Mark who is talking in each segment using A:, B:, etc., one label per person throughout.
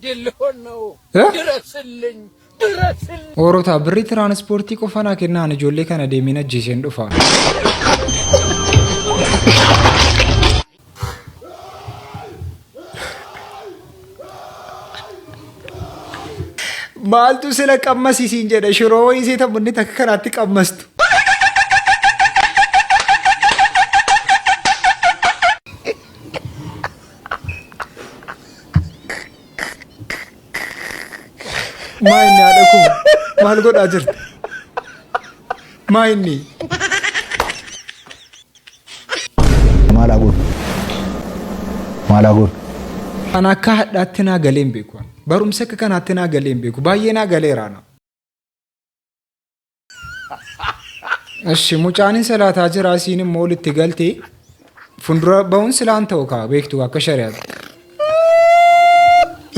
A: ድልሆነው ድረስልኝ
B: ኦሮታ ብሪ ትራንስፖርት ቆፈና ከናን ጆሌ ከነ ደሚነ ጂሴን ዱፋ ማልቱ ስለቀመስ ሲንጀደ ሽሮ ወይሴ ተሙኒ ተከራቲ ቀመስቱ ማይኒ አደኩ ማልጎዳ ጅርት ማይኒ
C: ማላጎን
B: አናካ ዳትና ገሌም ቤኩ በሩምሰከ ከናትና ገሌም ቤኩ ባየና ገሌራና እሺ ሙጫኒን ሰላታ ጅራሲን ሞልት ገልቴ ፉንድራ ባውን ስላንተው ካ ቤክቱ አከሸሪያ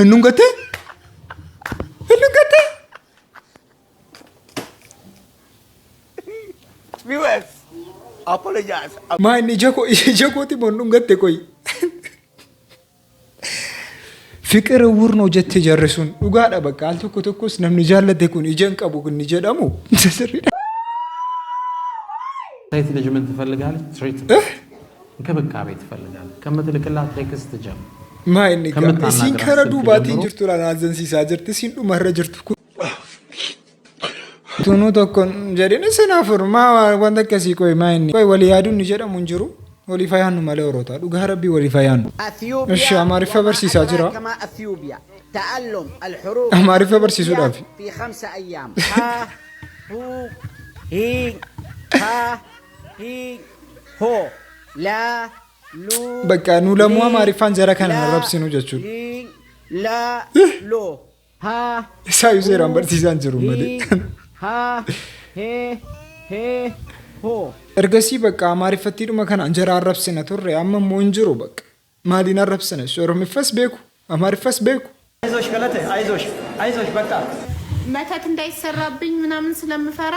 B: እንንገተ
A: viewers apologize
B: ማይኒ ጀኮቲ ቦንዱን ገተ ቆይ ፍቅር ውር ነው ጀት ጀርሱን ዱጋዳ በቃ አልተኮተኮስ ነምን ጃለተ ኩን ይጀን ቀቡ ግን ይጀዳሙ ተሰሪዳ
D: ታይት ልጅ ምን ትፈልጋለች ትሪት እንከበካቤ ትፈልጋለች ከምትልክላት ቴክስት ጀም
B: ማይኒ ሲንከረዱ ባቲ ጅርቱላ ናዘን ሲሳጀርት ሲንዱ መረጀርት ቱኑ ተኮን ጀደነ ሰናፍር ማ ወንደከሲ ቆይ ማይኒ ቆይ ወሊያዱን ይጀዳሙ እንጅሩ وليفيان مالوروتا دوغاربي وليفيان ايش اماري فبرسي ساجرا
A: كما اثيوبيا تعلم الحروف
B: اماري فبرسي سودافي
A: في 5 ايام ها هو هي ها هي هو لا لو
B: بقى نو لمو اماري فان زرا كان ربسي نو جچو
A: لا لو ها
B: سايو زيران برسي سانجرو مدي
A: ها هي هي هو
B: እርገሲ በቃ ማሪፈቲ ዱማ ከና እንጀራ አረብስነ ቱሬ አመ ሞንጅሩ በቃ ማዲና አረብስነ ሶሮ ምፈስ ቤኩ አማሪፈስ ቤኩ
E: አይዞሽ ገለቴ አይዞሽ በቃ
F: መተት እንዳይሰራብኝ ምናምን ስለምፈራ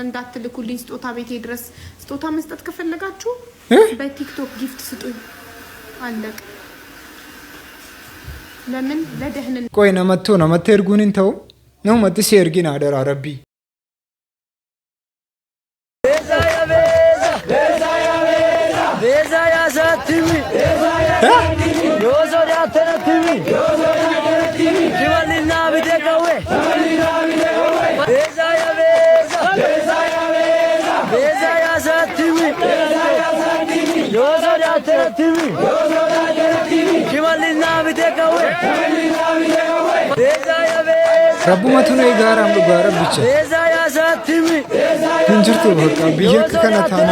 F: እንዳትልኩልኝ ስጦታ ቤቴ ድረስ ስጦታ መስጠት ከፈለጋችሁ በቲክቶክ ጊፍት ስጡኝ አለቅ ለምን ለደህንን
B: ቆይ ነው መተ እርጉንን ተው ነው መት ሲርጊና አደራ ረቢ
A: Beza ya satimi yozo ya tenatimi kimalina bidekawe beza ya satimi yozo ya tenatimi kimalina bidekawe beza ya
B: ረቡ መቱነ ይጋራም ዱጋራ ብቻ
A: beza ya satimi
B: እንጅርቱ በቃ ቢየክ ከነታና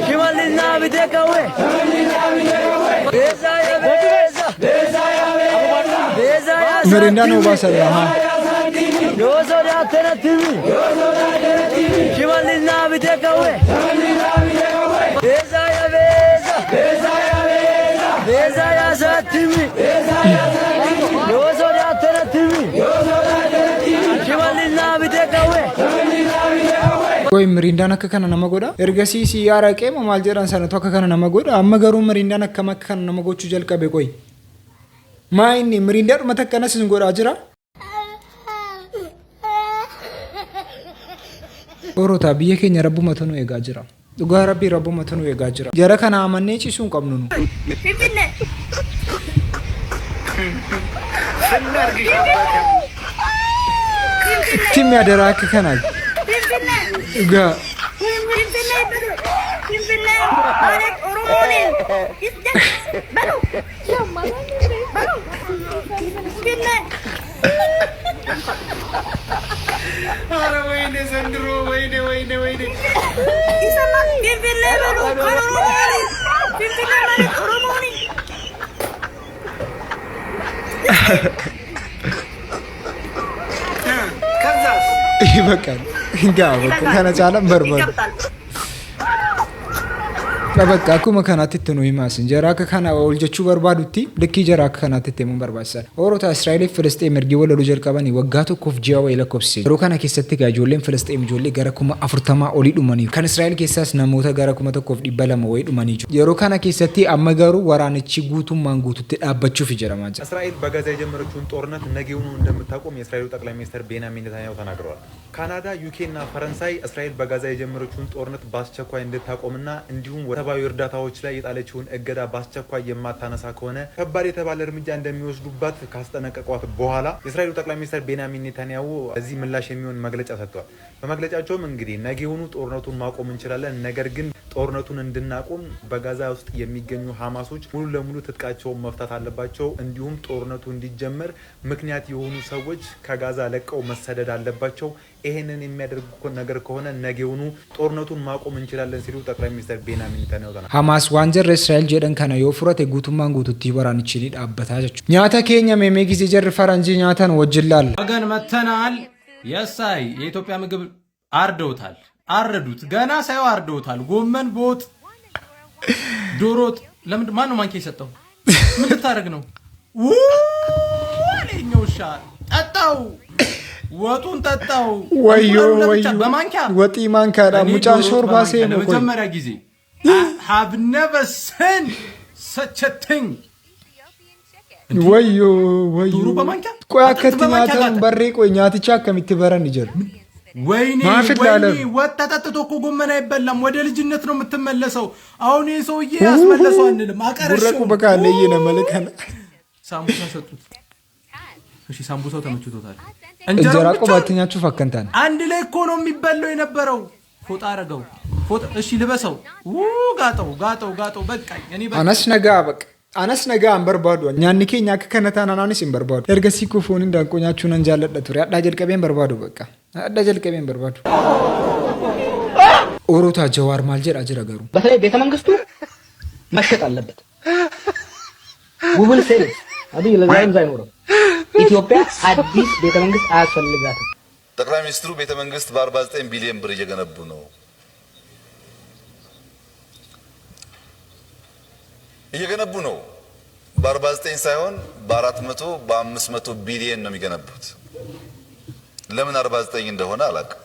A: kimalina bidekawe beza ya
B: መሪንዳ ነው ባሰራማ
A: yozo ya tenatimi kimalina bidekawe beza ya satimi yozo ya tenatimi kimalina bidekawe
B: ቆይ ምሪንዳ ነከከነ ነመጎዳ እርገሲሲ ያራቄ ማል ጀራን ሰነ ተከከነ ነመጎዳ አመገሩ ምሪንዳ ነከመከነ ነመጎቹ ጀልቀበ ቆይ ማይኒ ምሪንዳ መተከነ ስንጎዳ አጅራ ኦሮታ ቢየከኛ ረቡ መተኑ የጋጅራ ዱጋ ረቢ ረቡ መተኑ የጋጅራ ጀረ ከና አመኔ ጪሱን ቀምኑ ነው ቲም ያደራክ ከናል ጋ
A: ወይኔ ዘንድሮ ወይኔ
B: ይበቃል ጋ በቃ ተነጫለም በርበር በቃ akkuma kanatti nu himaasin jara akka kana ol jechuu barbaadutti likkii jara akka kanatti himuun barbaachisaadha. Oroota Israa'eel fi Filisxeem ergi wal loluu jalqabanii waggaa tokkoof ji'a wayii lakkoofsise. Yeroo kana keessatti ijoolleen Filisxeem ijoollee gara 40 olii dhumaniiru. Kan Israa'eel keessaas namoota gara 1200 wayii dhumanii jiru. Yeroo kana keessatti amma garuu waraanichi guutummaan guututti dhaabbachuuf ijaramaa jira.
C: እስራኤል በጋዛ የጀመረችውን ጦርነት ነገውኑ እንደምታቆም የእስራኤሉ ጠቅላይ ሚኒስትር ቤንያሚን ኔታንያሁ ተናግረዋል። ካናዳ፣ ዩኬ እና ፈረንሳይ እስራኤል በጋዛ የጀመረችውን ጦርነት በአስቸኳይ እንድታቆምና እንዲሁም ወታደራዊ እርዳታዎች ላይ የጣለችውን እገዳ በአስቸኳይ የማታነሳ ከሆነ ከባድ የተባለ እርምጃ እንደሚወስዱባት ካስጠነቀቋት በኋላ የእስራኤሉ ጠቅላይ ሚኒስትር ቤንያሚን ኔታንያሁ እዚህ ምላሽ የሚሆን መግለጫ ሰጥተዋል። በመግለጫቸውም እንግዲህ ነገውኑ ጦርነቱን ማቆም እንችላለን፣ ነገር ግን ጦርነቱን እንድናቆም በጋዛ ውስጥ የሚገኙ ሐማሶች ሙሉ ለሙሉ ትጥቃቸውን መፍታት አለባቸው፣ እንዲሁም ጦርነቱ እንዲጀመር ምክንያት የሆኑ ሰዎች ከጋዛ ለቀው መሰደድ አለባቸው። ይሄንን የሚያደርጉ ነገር ከሆነ ነገውኑ ጦርነቱን ማቆም እንችላለን ሲሉ ጠቅላይ ሚኒስትር ቤንያሚን ኔታንያሁ ተናግረዋል።
B: ሐማስ ዋንጀር እስራኤል ጀደን ከነ የፍሮት ጉቱማን ጉቱቲ ወራንቺኒ ዳበታች ኛታ ኬኛ ሜሜ ጊዜ ጀር ፈረንጂ ኛታን ወጅላል
D: ወገን መተናል። የሳይ የኢትዮጵያ ምግብ አርደውታል፣ አረዱት፣ ገና ሳይው አርደውታል። ጎመን ቦጥ፣ ዶሮት ለምን ማን ነው ማንኪያ የሰጠው? ምን ልታረግ ነው? ወለኛው ሻ ጠጣው፣ ወጡን ጠጣው።
B: ወዮ ወዮ
D: በማንኪያ
B: ወጢ ማንካዳ ሙጫን ሾርባ ሲነው
D: ለመጀመሪያ ጊዜ have never seen such a thing።
B: ወዮ ወዮ
D: ዱሩ በማንኪያ
B: ቆይ አከትማታን በሬ ቆይ ኛትቻ ከሚትበረን ይጀር
D: ወይኔ ወጣጣጥቶ እኮ ጎመን አይበላም። ወደ ልጅነት ነው የምትመለሰው። አሁን ይሄ ሰውዬ ያስመለሰው አንልም። አቀረሽው
B: ጉረቁ በቃ ለየነ መልከና
D: ሳምቡሳ ሰጡት። እሺ ሳምቡሳው ተመችቶታል።
B: እንጀራ ቆባትኛችሁ ፈከንታን
D: አንድ ላይ እኮ ነው የሚበላው የነበረው። ፎጣ አረገው ፎጣ። እሺ ልበሰው። ጋጠው በቃኝ። እኔ በቃ
B: አነስ ነጋ አንበርባዱ ኛኒ ኬኛ ከከነታናናንስ እንበርባዱ ኤርገሲ ኩፉን እንዳንቆኛችሁ ነን ጃለደቱ ያዳ ጀልቀቤን በርባዱ በቃ ያዳ ጀልቀቤን በርባዱ ኦሮታ ጀዋር ማልጀር አጅረገሩ
A: በተለይ ቤተ መንግስቱ መሸጥ አለበት። ጉብል ሴል አብይ ለዛይም ዛይኖር ኢትዮጵያ አዲስ ቤተ መንግስት አያስፈልጋትም።
G: ጠቅላይ ሚኒስትሩ ቤተ መንግስት በ49 ቢሊዮን ብር እየገነቡ ነው። በ49 ሳይሆን በ400 በ500 ቢሊዮን ነው የሚገነቡት። ለምን 49 እንደሆነ አላውቅም።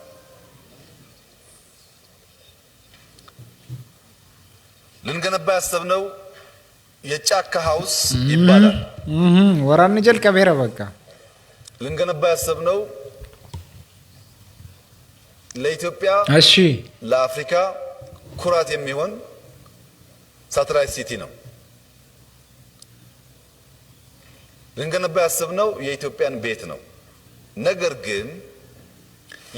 G: ልንገነባ ያሰብነው የጫካ ሃውስ ይባላል።
B: ወራን ጀልቀቤራ በቃ
G: ልንገነባ ያሰብነው ለኢትዮጵያ
B: እሺ
G: ለአፍሪካ ኩራት የሚሆን ሳተላይት ሲቲ ነው። ልንገነባ ያሰብነው የኢትዮጵያን ቤት ነው። ነገር ግን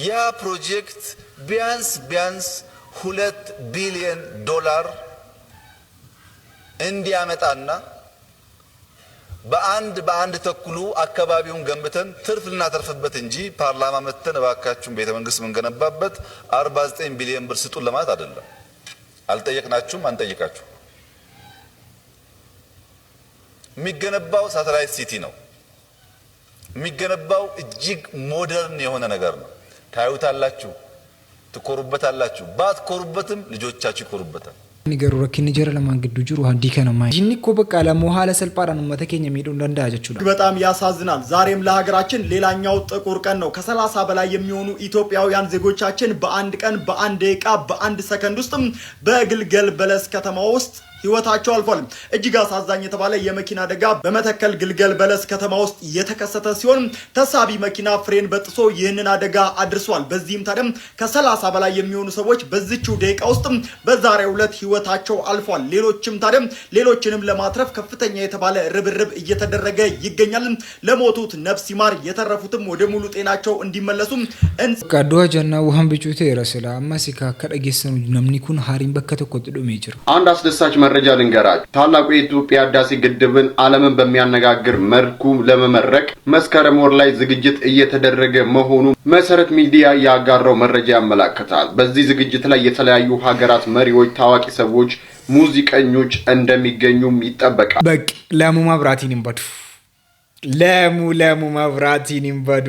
G: ያ ፕሮጀክት ቢያንስ $2 ቢሊዮን እንዲያመጣና በአንድ ተኩሉ አካባቢውን ገንብተን ትርፍ ልናተርፍበት እንጂ ፓርላማ መተን እባካችሁን ቤተ መንግስት ምንገነባበት 49 ቢሊዮን ብር ስጡን ለማለት አይደለም። አልጠየቅናችሁም፣ አንጠይቃችሁ። የሚገነባው ሳተላይት ሲቲ ነው። የሚገነባው እጅግ ሞደርን የሆነ ነገር ነው። ታዩታላችሁ፣ ትኮሩበታላችሁ። ባትኮሩበትም ልጆቻችሁ ይኮሩበታል።
B: ንገሩ ረኪን ጀረ ለማንግዱ ጅሩ አንዲ ከነማ ጂኒኮ በቃ ለሞሃለ ሰልጳራ ነው መተከኛ ሜዶ እንደንዳያችሁ
E: በጣም ያሳዝናል። ዛሬም ለሀገራችን ሌላኛው ጥቁር ቀን ነው። ከ30 በላይ የሚሆኑ ኢትዮጵያውያን ዜጎቻችን በአንድ ቀን በአንድ ደቂቃ በአንድ ሰከንድ ውስጥ በግልገል በለስ ከተማ ውስጥ ህይወታቸው አልፏል። እጅግ አሳዛኝ የተባለ የመኪና አደጋ በመተከል ግልገል በለስ ከተማ ውስጥ የተከሰተ ሲሆን ተሳቢ መኪና ፍሬን በጥሶ ይህንን አደጋ አድርሷል። በዚህም ታዲያ ከ30 በላይ የሚሆኑ ሰዎች በዚህው ደቂቃ ውስጥ በዛሬው ዕለት ህይወታቸው አልፏል። ሌሎችንም ለማትረፍ ከፍተኛ የተባለ ርብርብ እየተደረገ ይገኛል። ለሞቱት ነፍስ ይማር፣ የተረፉትም ወደ ሙሉ ጤናቸው እንዲመለሱ
B: ቀዶ ጀና ውሃን ብጩቴ ረስላ አማሲካ ከደገሰኑ ነምኒኩን ሃሪን በከተቆጥ ዶሜጅር
H: አንድ አስደሳች መረጃ ልንገራችሁ። ታላቁ የኢትዮጵያ ህዳሴ ግድብን ዓለምን በሚያነጋግር መልኩ ለመመረቅ መስከረም ወር ላይ ዝግጅት እየተደረገ መሆኑ መሰረት ሚዲያ ያጋራው መረጃ ያመለክታል። በዚህ ዝግጅት ላይ የተለያዩ ሀገራት መሪዎች፣ ታዋቂ ሰዎች፣ ሙዚቀኞች እንደሚገኙም ይጠበቃል።
B: በቅ ለሙ ማብራቲን እንበዱ ለሙ ማብራቲን እንበዱ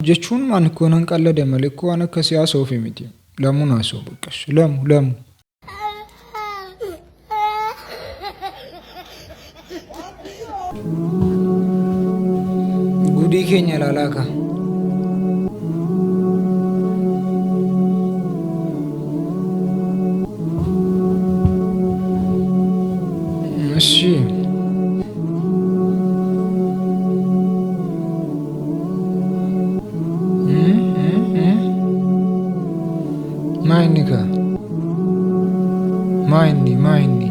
B: jechuun man koonan qallade malee ko waan akka siyaasa ofii miti. Lamu naasoo buqqas. Lamu. Gudii keenya ilaalaa ka. Eshi. Maini ka. Maini.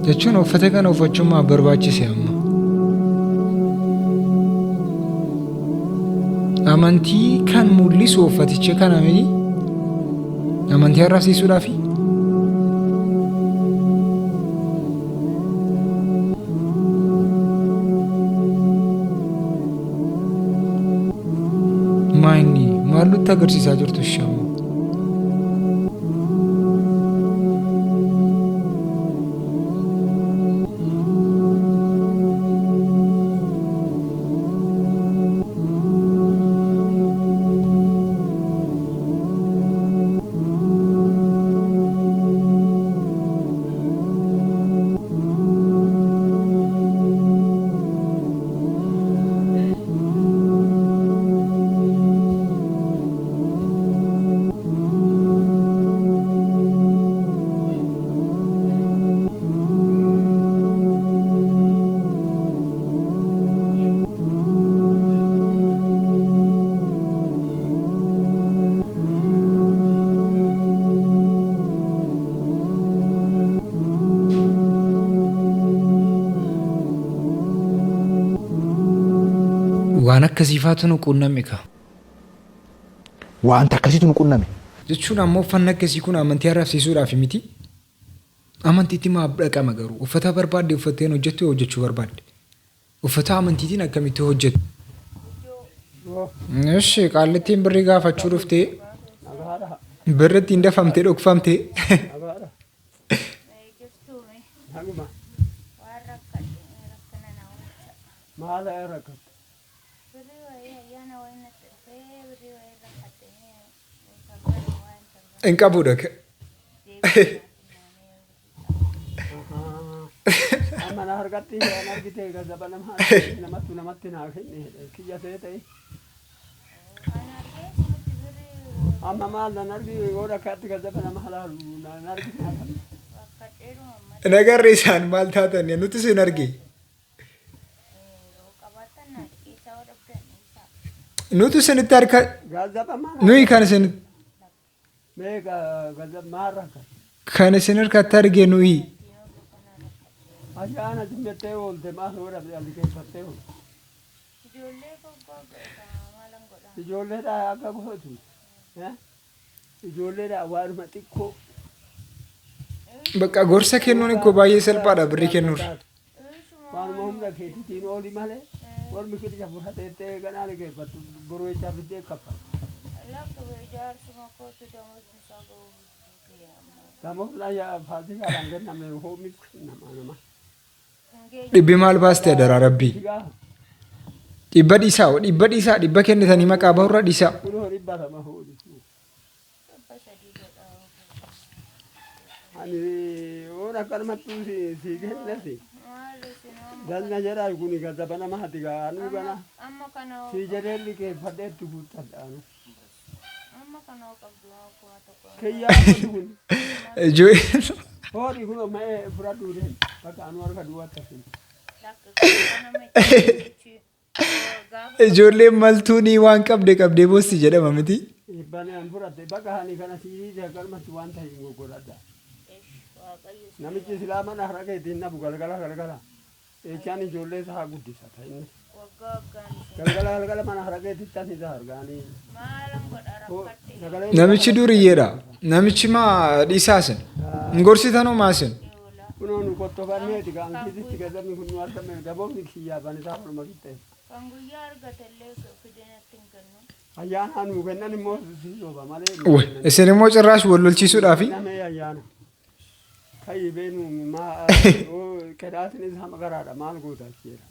B: jechuun uffata kana uffachuun barbaachise amma. Amantii kan mul'isu uffaticha kana miti amantii arrabsiisuudhaafi. Maal nutti agarsiisaa jirtu shamu? waan akkasiifaatu nu quunname ka.
A: Waan akkasiitu nu quunname
B: jechuun ammoo uffanni akkasii kun amantii arrabsiisuudhaaf miti. Amantiitti maaf dhaqama garuu uffata barbaadde uffatteen hojjettu hojjechuu barbaadde. Uffata amantiitiin akkamitti hojjettu? Eshi qaallattiin birrii gaafachuu dhuftee birratti hin dafamtee dhokfamtee. Enggak budak.
I: Mana hargatti argite gazaba namatti naafne kiyya seetay. Amma maal nargi ora kaatti gazaba nama halaalu nargi.
B: Nagarri isaan maal taatan nuti sin argi. Nuti sinitti harka nuyi kan sin
I: Mega gazab maraka.
B: Kan isin harkatti arge nuyi.
I: Ajana jimmete olte maal ora alikeeffatte ol. Ijoollee dha akka gootu. Ijoollee dha waanuma xiqqoo.
B: Bakka gorsa kennuun ikkoo baay'ee salphaadha birrii kennuuf.
I: Waanuma humna keetiitiin ooli malee warmi kiricha fudhateettee ganaa ligeeffattu boroo ichaa fiddee kappa. Dhibbi maal baaste dara rabbii? Dhibba dhiisaa dhibba kennitanii maqaa bahurra dhiisaa. Dalna jedhaa kuni gazaba nama hati gaanu gana si jedhee liqeeffadhee itti guuttadhaanu. Horii kun ma'ee fudhadhuu deen bakka anu harka duwwaatti hafi.
B: Ijoolleen maltuunii waan qabdee boossi jedhama miti.
I: Banaan fudhatte bakka hani kana siidii galmatti waan ta'e hin goggodhadha. Namichi silaa mana harka ittiin nabu galgala. Echaan ijoollee isaa guddisa ta'inni. Galgala mana harka ittiin isa argaanii.
B: Namichi duriyyeedha. Namichi maa dhiisaasin? Ngorsitanuu maasin?
I: Kunoonu qottofanneeti kan kisitti gazabni kun nu argame daboonni kiyyaa banisaa falma qixxee.
F: Kan guyyaa argatellee fideenatti hin kennu.
I: ayyaana nu kennan immoo sisoba malee
B: ወይ እሰን ሞ ጭራሽ ወሎልቺሱዳፊ
I: namee ayyaana kai beenu ma kedaatin isa magaraadha maal gootaa jeera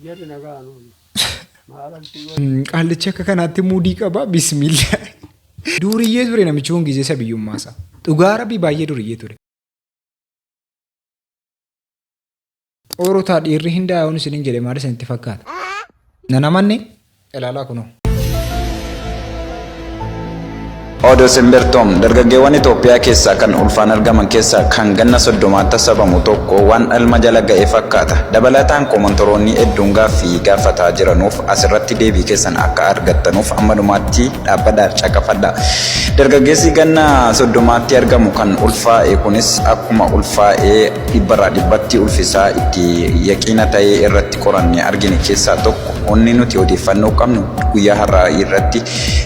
I: jedhi nagaanu
B: ቃልቻ ከከናቲ ሙዲ ቀባ ቢስሚላህ ዱርዬ ቱሬ ነምቹን ጊዜ ሰብዩማሳ ዱጋራ ቢባዬ ዱርዬ ቱሬ ኦሮታ ዲሪ hinda አሁን ስልን ጀለ ማለት ሰንቲ ፈካት ነናማኔ እላላ ኩኖ
J: Odo Simbertom dargaggeewwan Itoophiyaa keessaa kan ulfaan argaman keessaa kan ganna 30 sabamu tokko waan ilma jala ga'e fakkaata. Dabalataan koomantoroonni hedduun gaaffii gaafataa jiranuuf asirratti deebii keessan akka argattanuuf ammanumaatti dhaabbadhaa caqafadha. Dargaggeessi ganna 30tti argamu kan ulfaa'e kunis akkuma ulfaa'ee dhibbarraa dhibbatti ulfisaa itti yaqiina ta'ee irratti qorannee argine keessaa tokko. Onni nuti odeeffannoo qabnu guyyaa har'aa irratti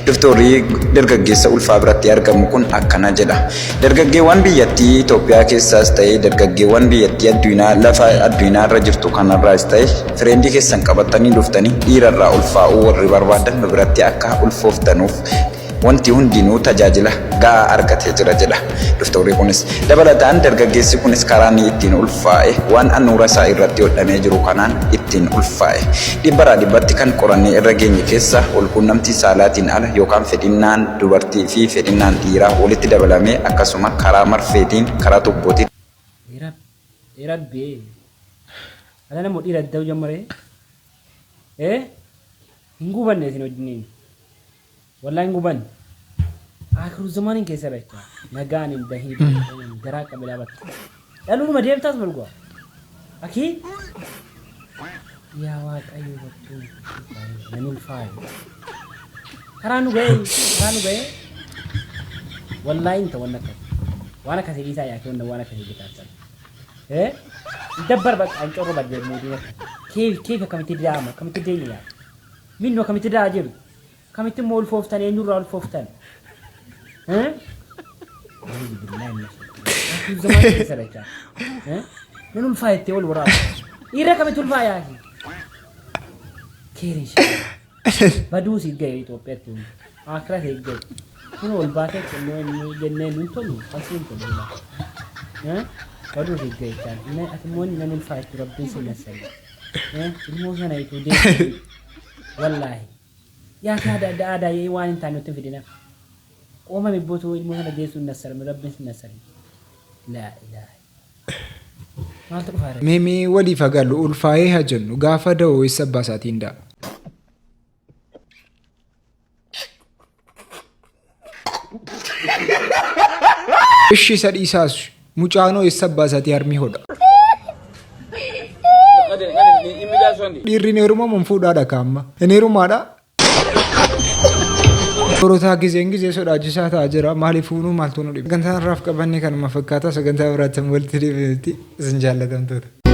J: Dooktarii dargaggeessa ulfaa biratti argamu kun akkana jedha. Dargaggeewwan biyyattii Itoophiyaa keessaas ta'ee dargaggeewwan biyyattii addunyaa lafa addunyaa irra jirtu kanarraas ta'ee fireendii keessan qabatanii dhuftanii dhiirarraa ulfaa'uu warri barbaadan biratti akka ulfooftanuuf wanti hundinuu tajaajila gahaa argatee jira jedha. Dooktarii kunis dabalataan dargaggeessi kunis karaa inni ittiin ulfaa'e waan annuura isaa irratti hodhamee jiru kanaan ittiin ulfaa'e. Dhibbarraa dhibbatti kan qorannee irra geenye keessa walquunnamtii saalaatiin ala yookaan fedhinnaan dubartii fi fedhinnaan dhiiraa walitti dabalamee akkasuma karaa marfeetiin karaa tubbootiin.
A: Rabbi ana nama dhiira ta'uu jammaree hin gubanne isin wajjiniin wallahi hin gubanne akhiru zamanin keessa racha nagaan dahi garaa qabila bakka daluu ma deemtaas malgwa aki yaa waaqayyo wattu nanul faay karanu gay wallahi inta wana ka sidi saya ke wanda wana ka sidi ta dabbar bak an coro badde mudina ke kamiti dama kamiti denya minno kamiti da ajiru kamiti mol foftan e nurral foftan zaman kesereka nanul faayte wal wara ira kamiti ul faaya kirish badu si gay Ethiopia tu akra he gay kuno wal baate kuno ni genne nunto ni asin to la badu si gay tan ne atmon nanul faayte rabbi sinasay ilmo sana itu de wallahi ya kada ada yi wani tanu tafidina qoma mi boto ilmo sana desu nasar rabbi sinasay la ilaha
B: Mimi wali fagalu ulfaa'ee hajennu gaafa da'oo isa baasaatiin da'a. Ishi sadii isaas mucaanoo isa baasaatii harmii hodha. Dhiirri neeruma mun fuudhaadha kaamma. Neerumaadha. Orotaa gizee sodaachisaa ta'aa jira. Maaliif fuunuu maaltu nu dhiba? Sagantaan raaf qabannee kanuma fakkaata. Sagantaa biraatti walitti deebi'eetti isin jaallatamtoota.